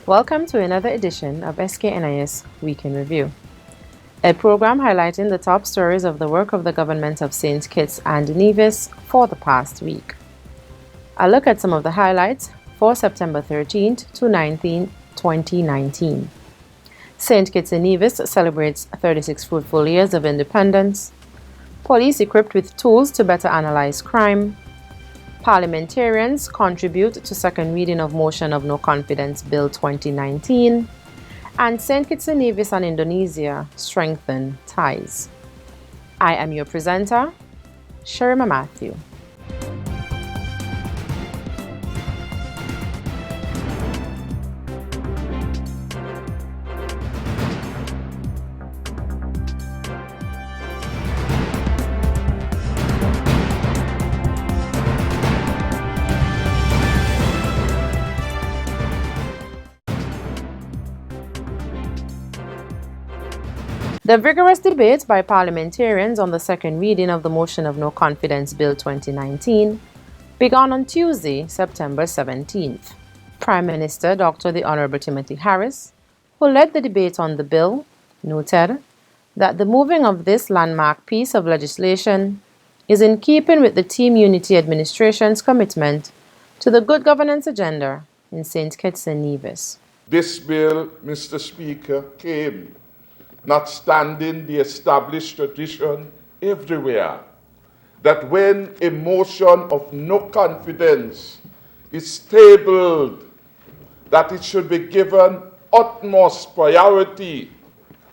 Welcome to another edition of SKNIS Week in Review, a program highlighting the top stories of the work of the government of St. Kitts and Nevis for the past week. A look at some of the highlights for September 13th to 19th, 2019. St. Kitts and Nevis celebrates 36 fruitful years of independence. Police equipped with tools to better analyze crime. Parliamentarians contribute to second reading of motion of no confidence bill 2019, and St. Kitts and Nevis and Indonesia strengthen ties. I am your presenter, Sherima Matthew. The vigorous debate by parliamentarians on the second reading of the motion of no confidence bill 2019 began on Tuesday, September 17th. Prime Minister Dr. the Honorable Timothy Harris, who led the debate on the bill, noted that the moving of this landmark piece of legislation is in keeping with the Team Unity Administration's commitment to the good governance agenda in St. Kitts and Nevis. This bill, Mr. Speaker, came notwithstanding the established tradition everywhere that when a motion of no confidence is tabled, that it should be given utmost priority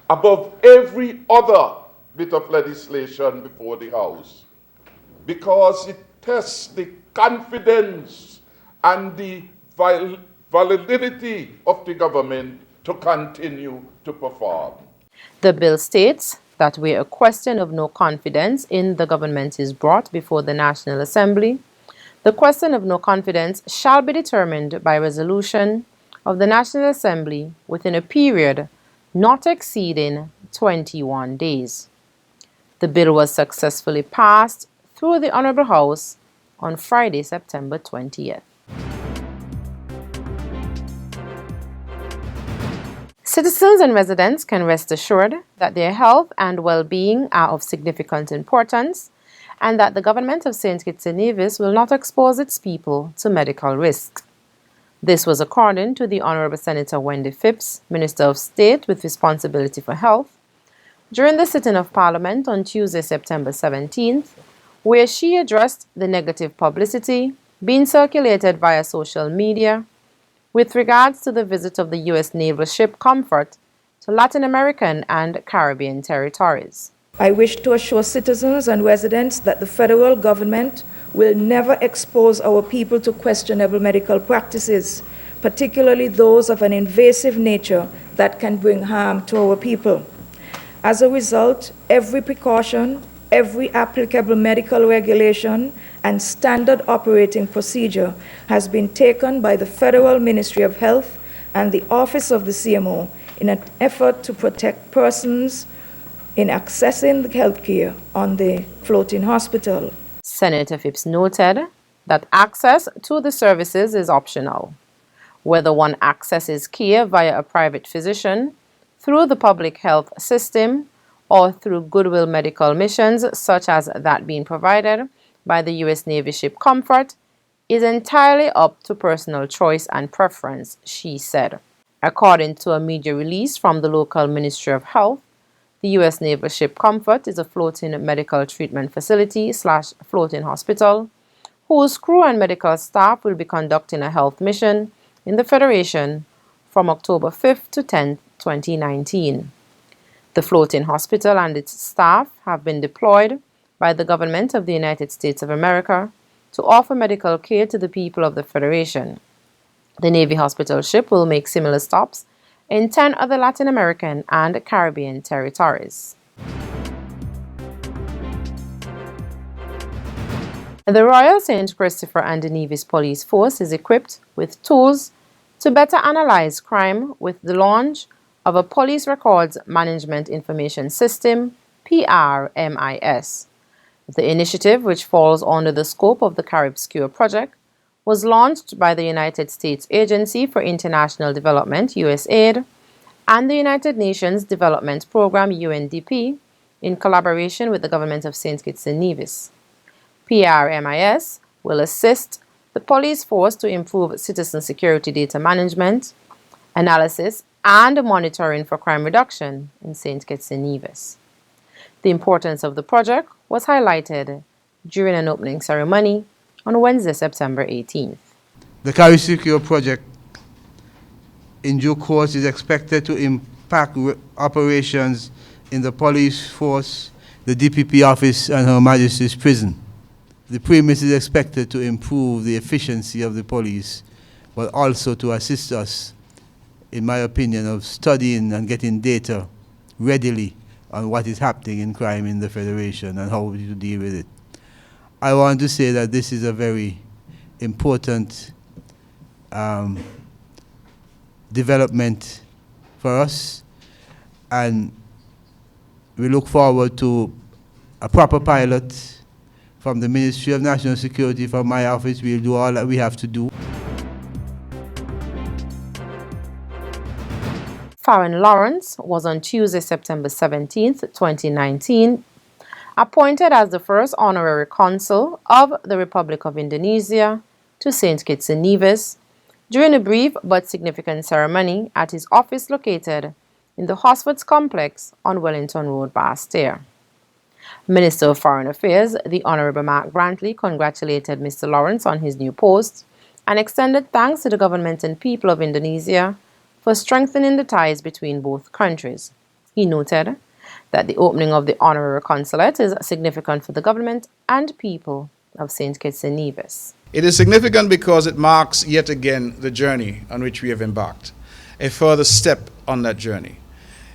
above every other bit of legislation before the House, because it tests the confidence and the validity of the government to continue to perform. The bill states that where a question of no confidence in the government is brought before the National Assembly, the question of no confidence shall be determined by resolution of the National Assembly within a period not exceeding 21 days. The bill was successfully passed through the Honorable House on Friday, September 20th. Citizens and residents can rest assured that their health and well-being are of significant importance and that the government of St. Kitts and Nevis will not expose its people to medical risks. This was according to the Honorable Senator Wendy Phipps, Minister of State with responsibility for health, during the sitting of Parliament on Tuesday, September 17th, where she addressed the negative publicity being circulated via social media with regards to the visit of the U.S. naval ship Comfort to Latin American and Caribbean territories. I wish to assure citizens and residents that the federal government will never expose our people to questionable medical practices, particularly those of an invasive nature that can bring harm to our people. As a result, every precaution, every applicable medical regulation, and standard operating procedure has been taken by the Federal Ministry of Health and the Office of the CMO in an effort to protect persons in accessing the health care on the floating hospital. Senator Phipps noted that access to the services is optional. Whether one accesses care via a private physician, through the public health system, or through goodwill medical missions such as that being provided by the U.S. Navy ship Comfort, is entirely up to personal choice and preference, she said. According to a media release from the local Ministry of Health, the U.S. naval ship Comfort is a floating medical treatment facility / floating hospital, whose crew and medical staff will be conducting a health mission in the Federation from October 5th to 10th, 2019. The floating hospital and its staff have been deployed by the government of the United States of America to offer medical care to the people of the Federation. The Navy hospital ship will make similar stops in 10 other Latin American and Caribbean territories. The Royal St. Christopher and Nevis Police Force is equipped with tools to better analyze crime with the launch of a Police Records Management Information System, PRMIS. The initiative, which falls under the scope of the PRM Project, was launched by the United States Agency for International Development, USAID, and the United Nations Development Programme, UNDP, in collaboration with the government of St. Kitts and Nevis. PRMIS will assist the police force to improve citizen security data management, analysis, and monitoring for crime reduction in St. Kitts and Nevis. The importance of the project was highlighted during an opening ceremony on Wednesday, September 18th. The Carry Secure project in due course is expected to impact operations in the police force, the DPP office, and Her Majesty's prison. The premise is expected to improve the efficiency of the police, but also to assist us, in my opinion, of studying and getting data readily on what is happening in crime in the Federation and how to deal with it. I want to say that this is a very important development for us, and we look forward to a proper pilot from the Ministry of National Security. From my office, we'll do all that we have to do. Farron Lawrence was on Tuesday, September 17th, 2019, appointed as the first Honorary Consul of the Republic of Indonesia to St. Kitts and Nevis during a brief but significant ceremony at his office located in the Hosfords complex on Wellington Road, Basseterre. Minister of Foreign Affairs, the Honorable Mark Brantley, congratulated Mr. Lawrence on his new post and extended thanks to the government and people of Indonesia for strengthening the ties between both countries. He noted that the opening of the Honorary Consulate is significant for the government and people of St. Kitts and Nevis. It is significant because it marks yet again the journey on which we have embarked, a further step on that journey.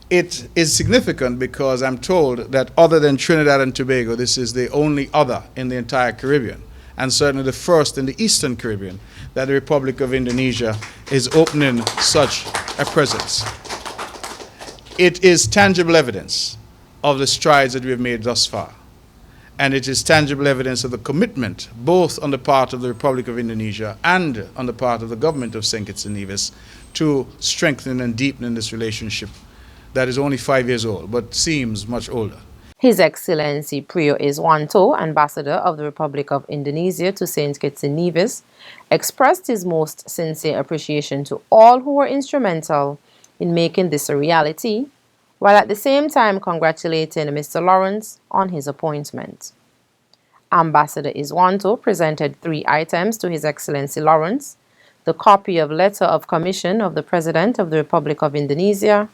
It is significant because I'm told that other than Trinidad and Tobago, this is the only other in the entire Caribbean, and certainly the first in the Eastern Caribbean, that the Republic of Indonesia is opening such a presence. It is tangible evidence of the strides that we have made thus far. And it is tangible evidence of the commitment, both on the part of the Republic of Indonesia and on the part of the government of St. Kitts and Nevis, to strengthen and deepen this relationship that is only 5 years old, but seems much older. His Excellency Priyo Iswanto, Ambassador of the Republic of Indonesia to St. Kitts and Nevis, expressed his most sincere appreciation to all who were instrumental in making this a reality, while at the same time congratulating Mr. Lawrence on his appointment. Ambassador Iswanto presented 3 items to His Excellency Lawrence: the copy of Letter of Commission of the President of the Republic of Indonesia,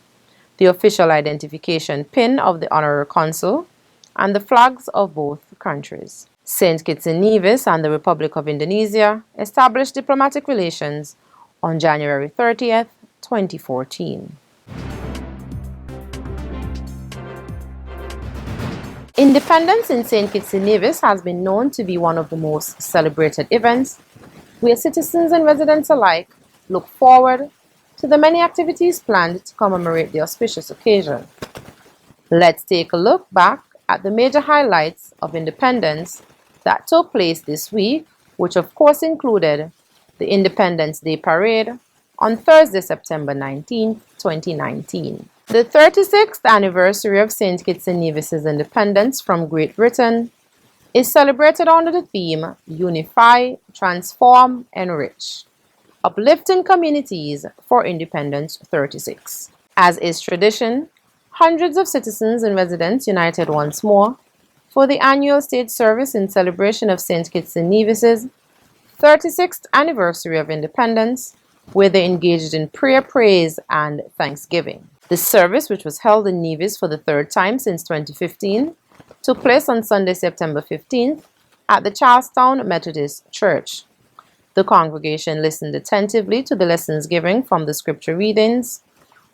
the official identification pin of the Honorary Consul, and the flags of both countries. St. Kitts and Nevis and the Republic of Indonesia established diplomatic relations on January 30th, 2014. Independence in St. Kitts and Nevis has been known to be one of the most celebrated events, where citizens and residents alike look forward to the many activities planned to commemorate the auspicious occasion. Let's take a look back at the major highlights of independence that took place this week, which of course included the Independence Day Parade on Thursday, September 19, 2019. The 36th anniversary of St. Kitts and Nevis's independence from Great Britain is celebrated under the theme Unify, Transform, Enrich, uplifting communities for Independence 36. As is tradition, hundreds of citizens and residents united once more for the annual state service in celebration of St. Kitts and Nevis's 36th anniversary of independence, where they engaged in prayer, praise, and thanksgiving. The service, which was held in Nevis for the 3rd time since 2015, took place on Sunday, September 15th at the Charlestown Methodist Church. The congregation listened attentively to the lessons given from the scripture readings,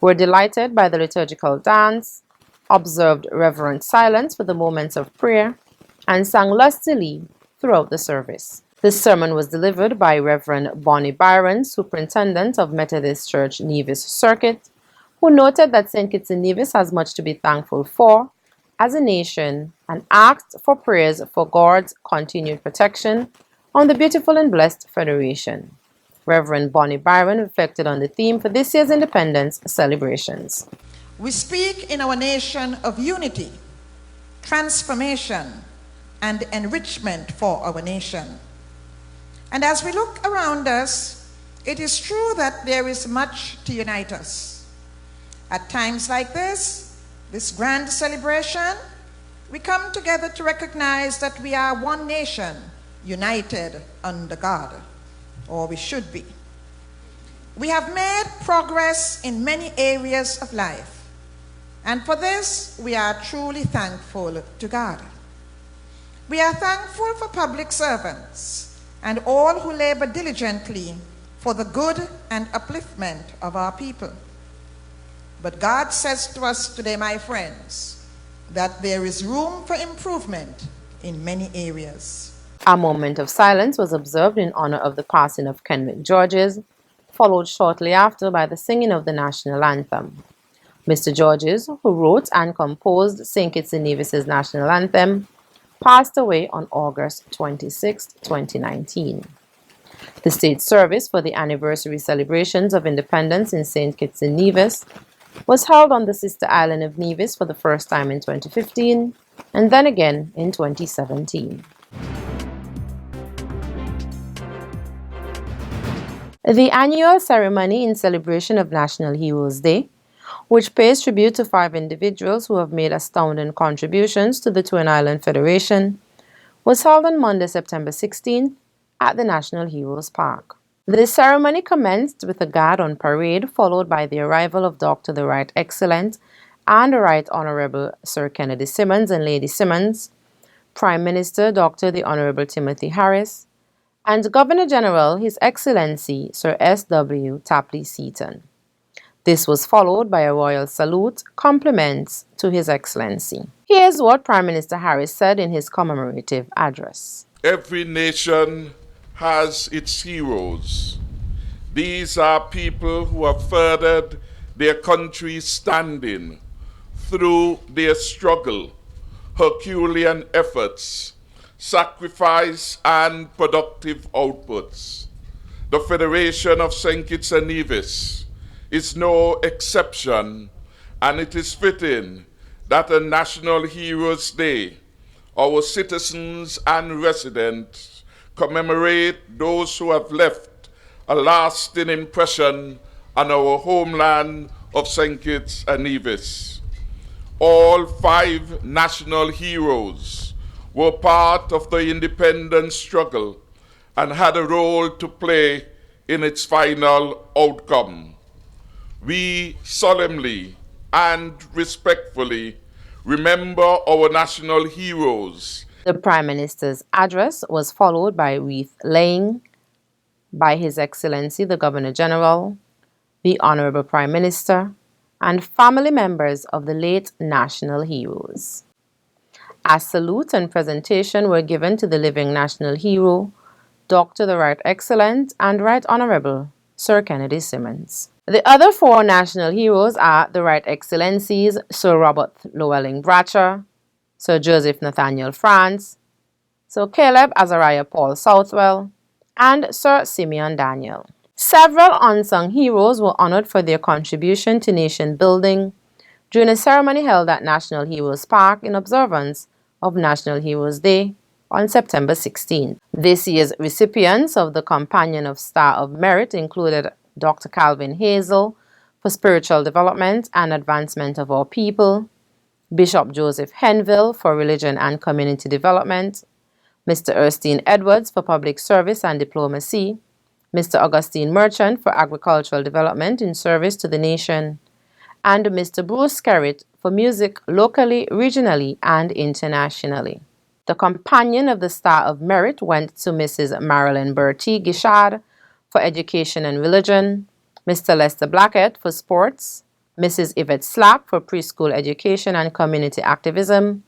were delighted by the liturgical dance, observed reverent silence for the moments of prayer, and sang lustily throughout the service. The sermon was delivered by Reverend Bonnie Byron, Superintendent of Methodist Church Nevis Circuit, who noted that St. Kitts and Nevis has much to be thankful for as a nation and asked for prayers for God's continued protection on the beautiful and blessed Federation. Reverend Bonnie Byron reflected on the theme for this year's independence celebrations. We speak in our nation of unity, transformation, and enrichment for our nation. And as we look around us, it is true that there is much to unite us. At times like this grand celebration, we come together to recognize that we are one nation, united under God, or we should be. We have made progress in many areas of life, and for this, we are truly thankful to God. We are thankful for public servants and all who labor diligently for the good and upliftment of our people. But God says to us today, my friends, that there is room for improvement in many areas. A moment of silence was observed in honor of the passing of Kenrick Georges, followed shortly after by the singing of the national anthem. Mr. Georges, who wrote and composed St. Kitts and Nevis's national anthem, passed away on August 26, 2019. The state service for the anniversary celebrations of independence in St. Kitts and Nevis was held on the sister island of Nevis for the first time in 2015 and then again in 2017. The annual ceremony in celebration of National Heroes Day, which pays tribute to 5 individuals who have made astounding contributions to the Twin Island Federation, was held on Monday, September 16th at the National Heroes Park. The ceremony commenced with a guard on parade, followed by the arrival of Dr. the Right Excellent and the Right Honorable Sir Kennedy Simmons and Lady Simmons, Prime Minister Dr. the Honorable Timothy Harris, and Governor General His Excellency Sir S.W. Tapley Seaton. This was followed by a royal salute, compliments to His Excellency. Here's what Prime Minister Harris said in his commemorative address. Every nation has its heroes. These are people who have furthered their country's standing through their struggle, Herculean efforts, sacrifice, and productive outputs. The Federation of St. Kitts and Nevis is no exception, and it is fitting that on National Heroes Day, our citizens and residents commemorate those who have left a lasting impression on our homeland of St. Kitts and Nevis. All 5 national heroes were part of the independence struggle and had a role to play in its final outcome. We solemnly and respectfully remember our national heroes. The Prime Minister's address was followed by wreath laying by His Excellency the Governor General, the Honorable Prime Minister, and family members of the late national heroes. A salute and presentation were given to the living national hero, Dr. the Right Excellent and Right Honorable Sir Kennedy Simmons. The other 4 national heroes are the Right Excellencies Sir Robert Llewellyn Bratcher, Sir Joseph Nathaniel France, Sir Caleb Azariah Paul Southwell, and Sir Simeon Daniel. Several unsung heroes were honored for their contribution to nation building during a ceremony held at National Heroes Park in observance of National Heroes Day on September 16th. This year's recipients of the Companion of Star of Merit included Dr. Calvin Hazel for spiritual development and advancement of our people, Bishop Joseph Henville for religion and community development, Mr. Erskine Edwards for public service and diplomacy, Mr. Augustine Merchant for agricultural development in service to the nation, and Mr. Bruce Skerritt for music locally, regionally, and internationally. The Companion of the Star of Merit went to Mrs. Marilyn Bertie Gishard for education and religion, Mr. Lester Blackett for sports, Mrs. Yvette Slack for preschool education and community activism,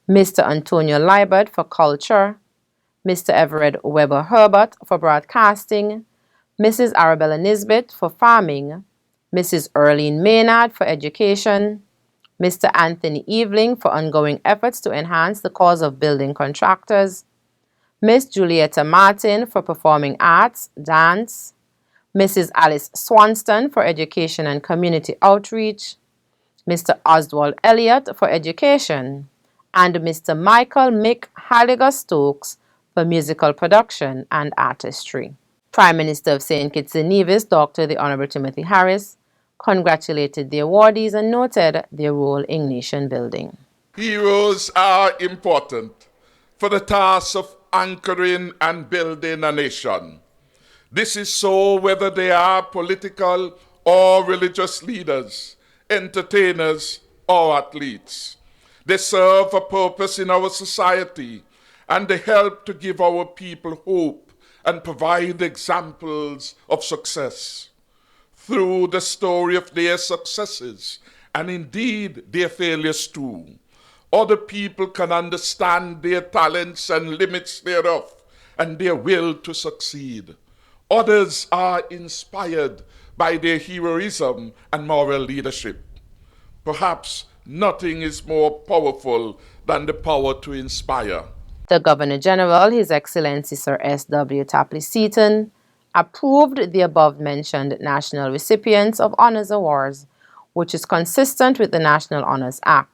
Mr. Antonio Liebert for culture, Mr. Everett Weber Herbert for broadcasting, Mrs. Arabella Nisbet for farming, Mrs. Earlene Maynard for education, Mr. Anthony Eveling for ongoing efforts to enhance the cause of building contractors, Miss Julietta Martin for Performing Arts, Dance, Mrs. Alice Swanston for Education and Community Outreach, Mr. Oswald Elliott for Education, and Mr. Michael Mick Halliger Stokes for Musical Production and Artistry. Prime Minister of St. Kitts and Nevis, Dr. the Honorable Timothy Harris, congratulated the awardees and noted their role in nation building. Heroes are important for the task of anchoring and building a nation. This is so whether they are political or religious leaders, entertainers or athletes. They serve a purpose in our society and they help to give our people hope and provide examples of success. Through the story of their successes and indeed their failures too, other people can understand their talents and limits thereof and their will to succeed. Others are inspired by their heroism and moral leadership. Perhaps nothing is more powerful than the power to inspire. The Governor General, His Excellency Sir S.W. Tapley Seaton, approved the above-mentioned national recipients of honors awards, which is consistent with the National Honors Act.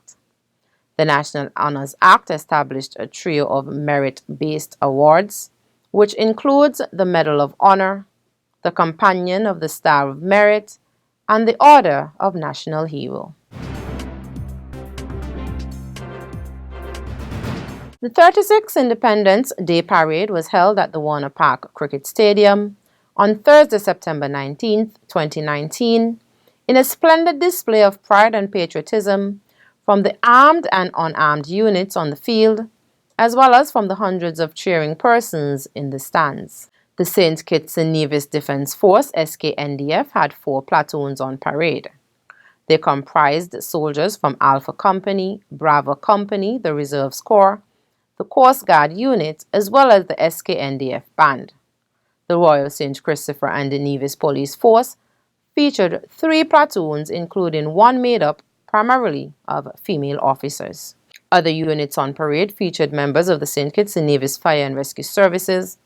The National Honors Act established a trio of merit-based awards, which includes the Medal of Honor, the Companion of the Star of Merit, and the Order of National Hero. The 36th Independence Day Parade was held at the Warner Park Cricket Stadium on Thursday, September 19, 2019, in a splendid display of pride and patriotism from the armed and unarmed units on the field, as well as from the hundreds of cheering persons in the stands. The St. Kitts and Nevis Defence Force, SKNDF, had 4 platoons on parade. They comprised soldiers from Alpha Company, Bravo Company, the Reserves Corps, the Coast Guard unit, as well as the SKNDF band. The Royal St. Christopher and Nevis Police Force featured 3 platoons, including one made up primarily of female officers. Other units on parade featured members of the St. Kitts and Nevis Fire and Rescue Services,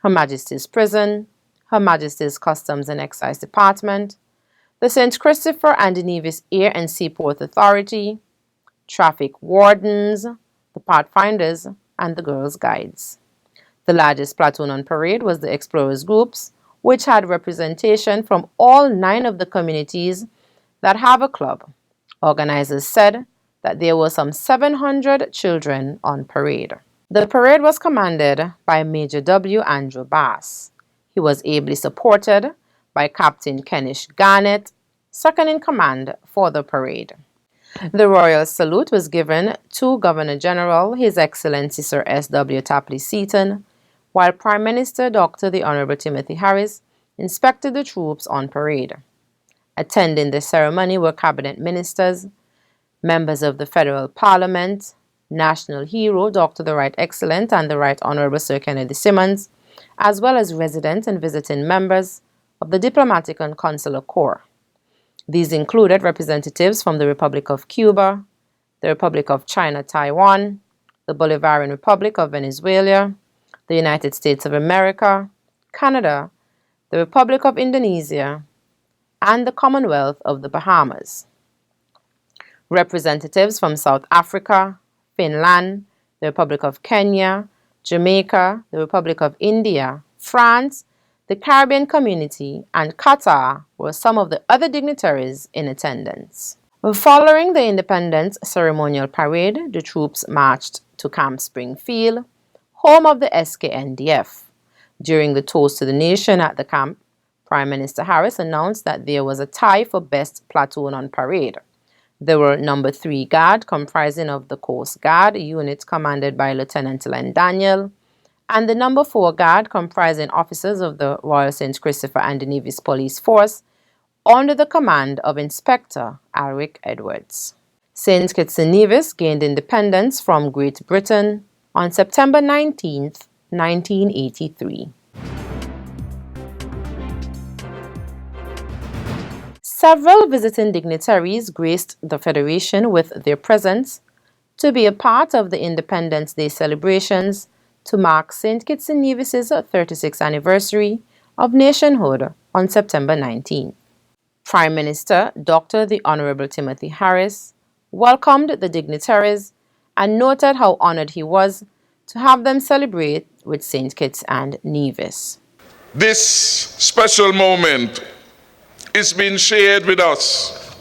Her Majesty's Prison, Her Majesty's Customs and Excise Department, the St. Christopher and Nevis Air and Seaport Authority, traffic wardens, the Pathfinders, and the Girls Guides. The largest platoon on parade was the Explorers Groups, which had representation from all 9 of the communities that have a club. Organizers said that there were some 700 children on parade. The parade was commanded by Major W. Andrew Bass. He was ably supported by Captain Kenish Garnett, second in command for the parade. The royal salute was given to Governor General His Excellency Sir S.W. Tapley Seaton, while Prime Minister Dr. the Honorable Timothy Harris inspected the troops on parade. Attending the ceremony were cabinet ministers, members of the Federal Parliament, National Hero Dr. the Right Excellent and the Right Honorable Sir Kennedy Simmons, as well as resident and visiting members of the Diplomatic and Consular Corps. These included representatives from the Republic of Cuba, the Republic of China, Taiwan, the Bolivarian Republic of Venezuela, the United States of America, Canada, the Republic of Indonesia, and the Commonwealth of the Bahamas. Representatives from South Africa, Finland, the Republic of Kenya, Jamaica, the Republic of India, France, the Caribbean Community, and Qatar were some of the other dignitaries in attendance. Following the Independence Ceremonial Parade, the troops marched to Camp Springfield, home of the SKNDF. During the toast to the nation at the camp, Prime Minister Harris announced that there was a tie for best platoon on parade. There were number 3 Guard, comprising of the Coast Guard unit commanded by Lieutenant Len Daniel, and the number 4 Guard, comprising officers of the Royal St. Christopher and Nevis Police Force, under the command of Inspector Alric Edwards. St. Kitts and Nevis gained independence from Great Britain on September 19, 1983. Several visiting dignitaries graced the Federation with their presence to be a part of the Independence Day celebrations to mark St. Kitts and Nevis's 36th anniversary of nationhood on September 19th. Prime Minister Dr. the Honorable Timothy Harris welcomed the dignitaries and noted how honored he was to have them celebrate with St. Kitts and Nevis. This special moment is being shared with us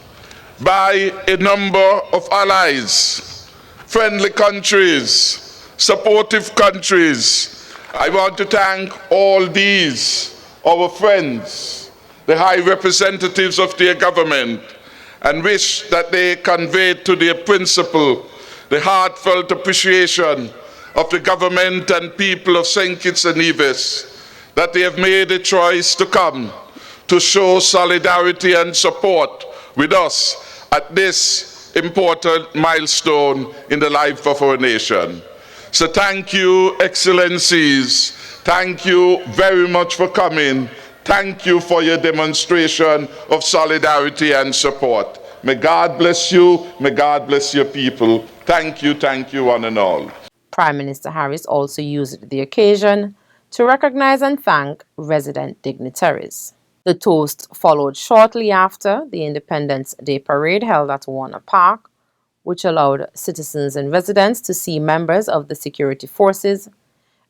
by a number of allies, friendly countries, supportive countries. I want to thank all these, our friends, the high representatives of their government, and wish that they convey to their principal the heartfelt appreciation of the government and people of St. Kitts and Nevis, that they have made a choice to come to show solidarity and support with us at this important milestone in the life of our nation. So thank you, Excellencies. Thank you very much for coming. Thank you for your demonstration of solidarity and support. May God bless you. May God bless your people. Thank you, one and all. Prime Minister Harris also used the occasion to recognize and thank resident dignitaries. The toast followed shortly after the Independence Day parade held at Warner Park, which allowed citizens and residents to see members of the security forces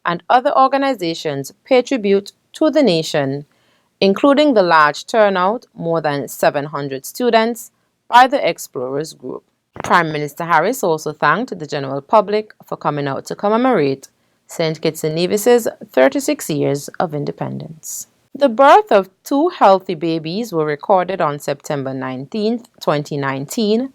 and other organizations pay tribute to the nation, including the large turnout, more than 700 students, by the Explorers Group. Prime Minister Harris also thanked the general public for coming out to commemorate St. Kitts and Nevis's 36 years of independence. The birth of 2 healthy babies were recorded on September 19, 2019,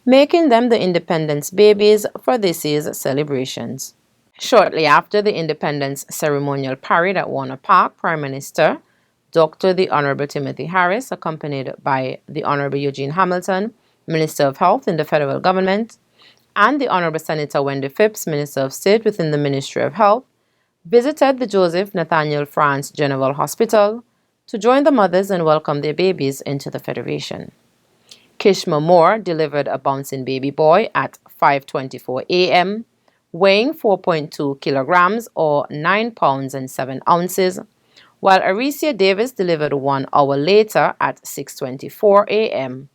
making them the independence babies for this year's celebrations. Shortly after the independence ceremonial parade at Warner Park, Prime Minister Dr. the Honorable Timothy Harris, accompanied by the Honorable Eugene Hamilton, Minister of Health in the federal government, and the Honorable Senator Wendy Phipps, Minister of State within the Ministry of Health, visited the Joseph Nathaniel France General Hospital to join the mothers and welcome their babies into the Federation. Kishma Moore delivered a bouncing baby boy at 5:24 a.m., weighing 4.2 kilograms or 9 pounds and 7 ounces, while Aricia Davis delivered 1 hour later at 6:24 a.m.,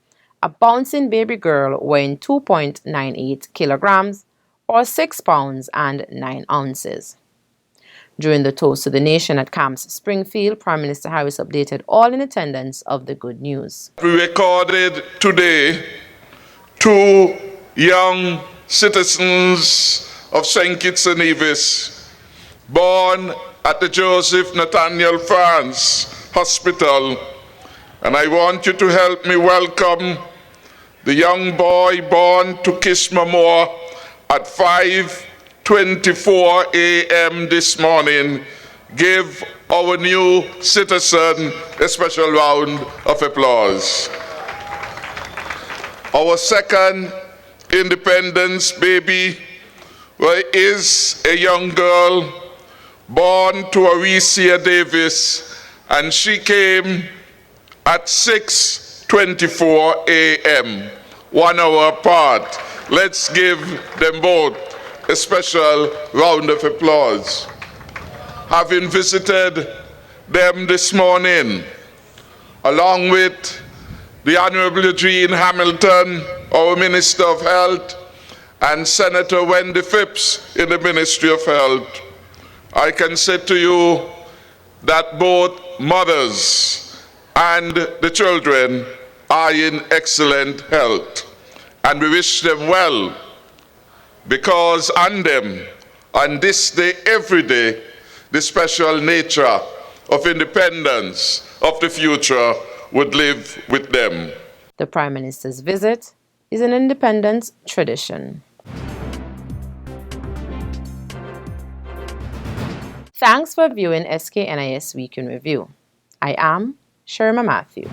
a bouncing baby girl weighing 2.98 kilograms or 6 pounds and 9 ounces. During the toast to the nation at Camps Springfield, Prime Minister Harris updated all in attendance of the good news. We recorded today 2 young citizens of St. Kitts and Nevis, born at the Joseph Nathaniel France Hospital, and I want you to help me welcome the young boy born to Kishma Moore at 5:24 a.m. this morning. Give our new citizen a special round of applause. Our second independence baby is a young girl born to Aricia Davis, and she came at 6:24 a.m., 1 hour apart. Let's give them both a special round of applause. Having visited them this morning, along with the Honorable Eugene Hamilton, our Minister of Health, and Senator Wendy Phipps in the Ministry of Health, I can say to you that both mothers and the children are in excellent health, and we wish them well, because on them, on this day, every day, the special nature of independence of the future would live with them. The Prime Minister's visit is an independence tradition. Thanks for viewing SKNIS Week in Review. I am Sherma Matthew.